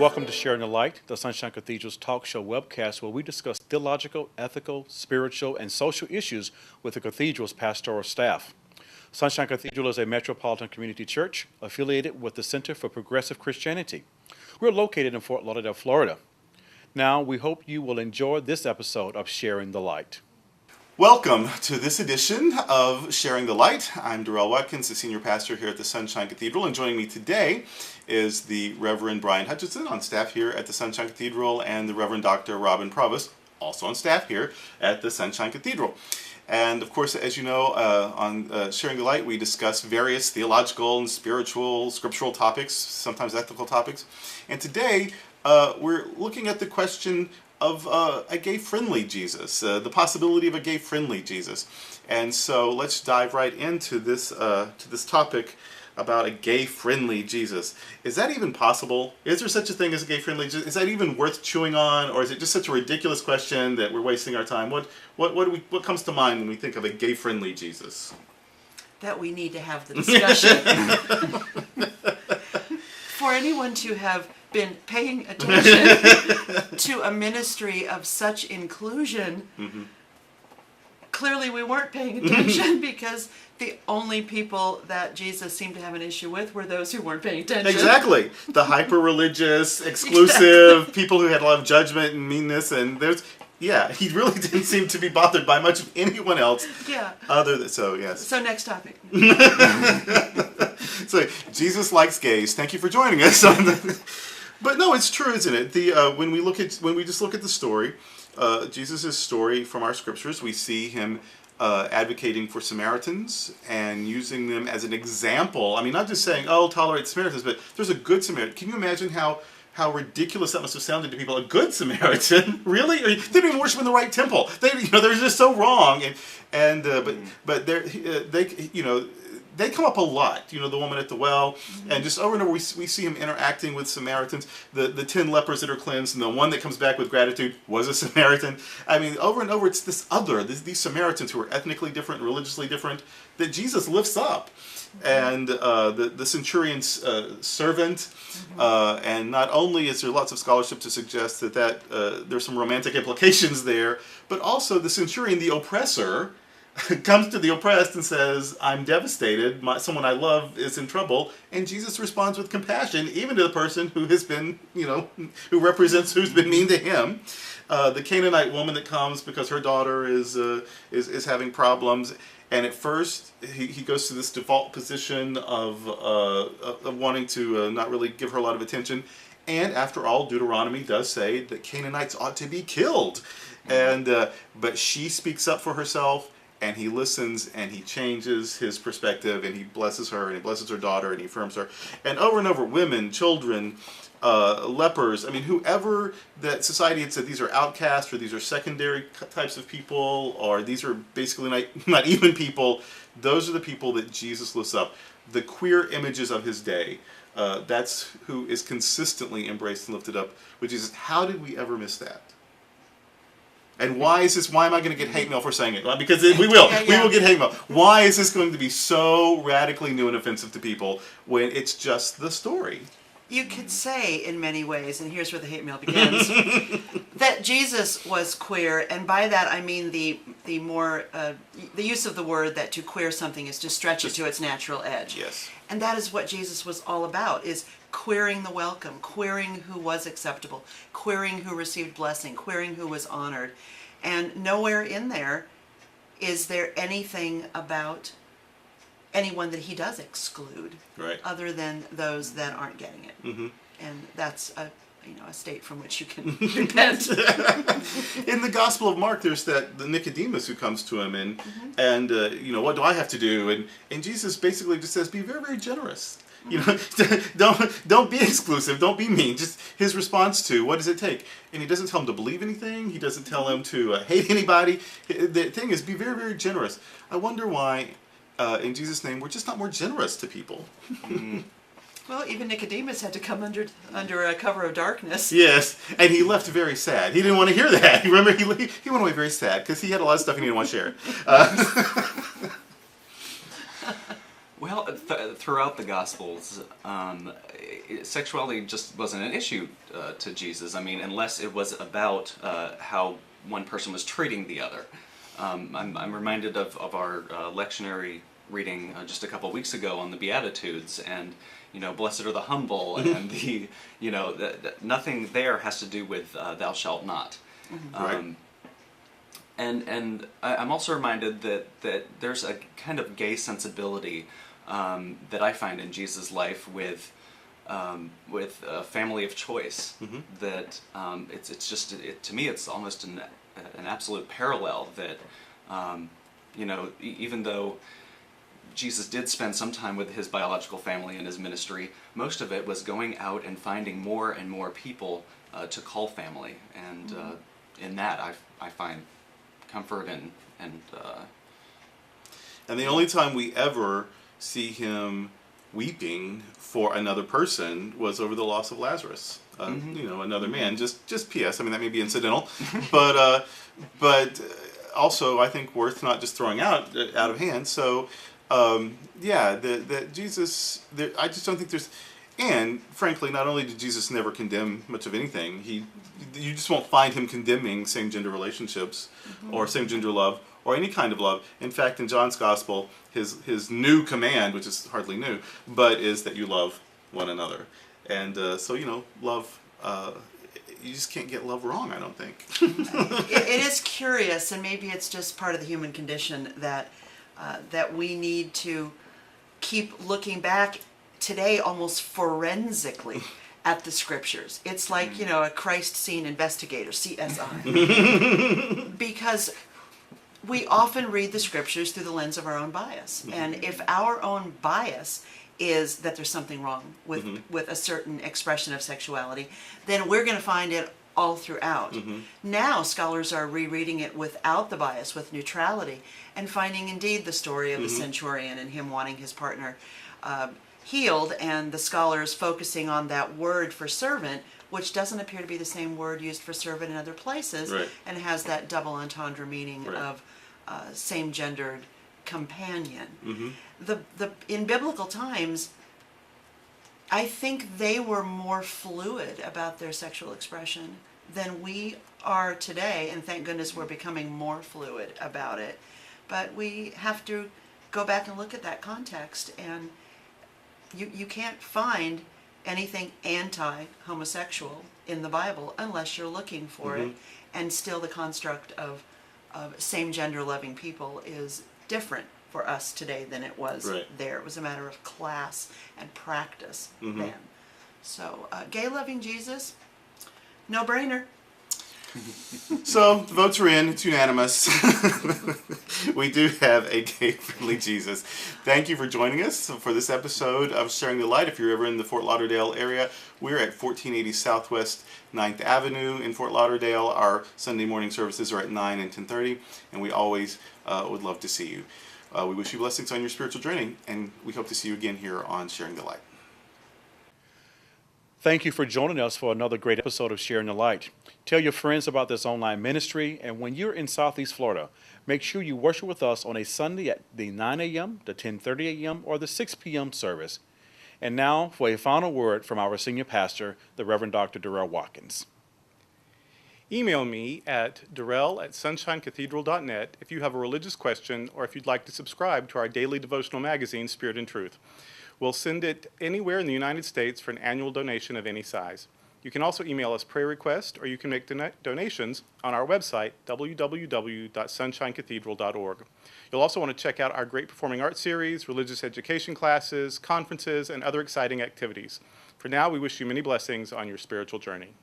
Welcome to Sharing the Light, the Sunshine Cathedral's talk show webcast where we discuss theological, ethical, spiritual, and social issues with the cathedral's pastoral staff. Sunshine Cathedral is a metropolitan community church affiliated with the Center for Progressive Christianity. We're located in Fort Lauderdale, Florida. Now, we hope you will enjoy this episode of Sharing the Light. Welcome to this edition of Sharing the Light. I'm Durrell Watkins, the senior pastor here at the Sunshine Cathedral, and joining me today is the Reverend Brian Hutchison on staff here at the Sunshine Cathedral, and the Reverend Dr. Robin Provost, also on staff here at the Sunshine Cathedral. And of course, as you know, on Sharing the Light, we discuss various theological and spiritual, scriptural topics, sometimes ethical topics. And today, we're looking at the question of a gay-friendly Jesus, the possibility of a gay-friendly Jesus. And so let's dive right into this topic about a gay-friendly Jesus. Is that even possible? Is there such a thing as a gay-friendly Jesus? Is that even worth chewing on, or is it just such a ridiculous question that we're wasting our time? What comes to mind when we think of a gay-friendly Jesus? That we need to have the discussion. For anyone to have been paying attention to a ministry of such inclusion, clearly we weren't paying attention because the only people that Jesus seemed to have an issue with were those who weren't paying attention. Exactly. The hyper-religious, exclusive, people who had a lot of judgment and meanness, and he really didn't seem to be bothered by much of anyone else. Yeah. Yes. So next topic. So Jesus likes gays. Thank you for joining us. But no, it's true, isn't it? When we just look at the story, Jesus' story from our scriptures, we see him advocating for Samaritans and using them as an example. I mean, not just saying, "Oh, tolerate Samaritans," but there's a good Samaritan. Can you imagine how ridiculous that must have sounded to people? A good Samaritan, really? They didn't even worship in the right temple. They're just so wrong. But they come up a lot. The woman at the well, and just over and over we see him interacting with Samaritans. The 10 lepers that are cleansed, and the one that comes back with gratitude was a Samaritan. I mean, over and over, it's these Samaritans who are ethnically different, religiously different, that Jesus lifts up. And the centurion's servant, and not only is there lots of scholarship to suggest that there's some romantic implications there, but also the centurion, the oppressor, comes to the oppressed and says, "I'm devastated. Someone I love is in trouble." And Jesus responds with compassion, even to the person who has been, who's been mean to him. The Canaanite woman that comes because her daughter is having problems. And at first, he goes to this default position of wanting to not really give her a lot of attention. And after all, Deuteronomy does say that Canaanites ought to be killed. But she speaks up for herself, and he listens, and he changes his perspective, and he blesses her, and he blesses her daughter, and he affirms her. And over, women, children, lepers, I mean, whoever that society had said these are outcasts, or these are secondary types of people, or these are basically not even people, those are the people that Jesus lifts up. The queer images of his day, that's who is consistently embraced and lifted up with Jesus. How did we ever miss that? And why am I going to get hate mail for saying it? Well, because we will. Yeah. We will get hate mail. Why is this going to be so radically new and offensive to people when it's just the story? You could say in many ways, and here's where the hate mail begins, that Jesus was queer, and by that I mean the use of the word that to queer something is to stretch it to its natural edge. Yes. And that is what Jesus was all about, is queering the welcome, queering who was acceptable, queering who received blessing, queering who was honored. And nowhere in there is there anything about anyone that he does exclude, right, other than those that aren't getting it. Mm-hmm. And that's a state from which you can repent. In the Gospel of Mark, there's the Nicodemus who comes to him and what do I have to do? And Jesus basically just says, be very, very generous. Don't be exclusive. Don't be mean. Just his response to what does it take? And he doesn't tell him to believe anything. He doesn't tell him to hate anybody. The thing is, be very, very generous. I wonder why, in Jesus' name, we're just not more generous to people. Well, even Nicodemus had to come under a cover of darkness. Yes, and he left very sad. He didn't want to hear that. Remember, he went away very sad because he had a lot of stuff he didn't want to share. Well, throughout the Gospels, sexuality just wasn't an issue to Jesus. I mean, unless it was about how one person was treating the other. I'm reminded of our lectionary reading just a couple weeks ago on the Beatitudes, and blessed are the humble, and nothing there has to do with thou shalt not. Right. And I'm also reminded that there's a kind of gay sensibility that I find in Jesus' life with a family of choice. That it's just to me it's almost an absolute parallel that even though Jesus did spend some time with his biological family in his ministry, most of it was going out and finding more and more people to call family, and in that I find comfort and the only time we ever see him weeping for another person was over the loss of Lazarus. Another man. Just P.S. I mean, that may be incidental, but also I think worth not just throwing out of hand. So that Jesus. I just don't think there's. And frankly, not only did Jesus never condemn much of anything, you just won't find him condemning same-gender relationships or same-gender love or any kind of love. In fact, in John's Gospel, his new command, which is hardly new, but is that you love one another. And love, you just can't get love wrong, I don't think. It is curious, and maybe it's just part of the human condition that we need to keep looking back today almost forensically at the scriptures. It's like, a Christ scene investigator, CSI. Because we often read the scriptures through the lens of our own bias. And if our own bias is that there's something wrong with a certain expression of sexuality, then we're going to find it all throughout. Now scholars are rereading it without the bias, with neutrality, and finding indeed the story of the centurion and him wanting his partner healed, and the scholars focusing on that word for servant, which doesn't appear to be the same word used for servant in other places, and has that double entendre meaning of same-gendered companion. In biblical times, I think they were more fluid about their sexual expression than we are today, and thank goodness we're becoming more fluid about it. But we have to go back and look at that context, and you can't find anything anti-homosexual in the Bible unless you're looking for it, and still the construct of same-gender loving people is different for us today than it was there. It was a matter of class and practice then. So, gay-loving Jesus, no-brainer. So, the votes are in. It's unanimous. We do have a gay-friendly Jesus. Thank you for joining us for this episode of Sharing the Light. If you're ever in the Fort Lauderdale area, we're at 1480 Southwest 9th Avenue in Fort Lauderdale. Our Sunday morning services are at 9 and 10:30, and we always would love to see you. We wish you blessings on your spiritual journey, and we hope to see you again here on Sharing the Light. Thank you for joining us for another great episode of Sharing the Light. Tell your friends about this online ministry, and when you're in Southeast Florida, make sure you worship with us on a Sunday at the 9 a.m., the 10:30 a.m., or the 6 p.m. service. And now for a final word from our senior pastor, the Reverend Dr. Durrell Watkins. Email me at durrell@sunshinecathedral.net if you have a religious question or if you'd like to subscribe to our daily devotional magazine, Spirit and Truth. We'll send it anywhere in the United States for an annual donation of any size. You can also email us prayer requests, or you can make donations on our website, www.sunshinecathedral.org. You'll also want to check out our great performing arts series, religious education classes, conferences, and other exciting activities. For now, we wish you many blessings on your spiritual journey.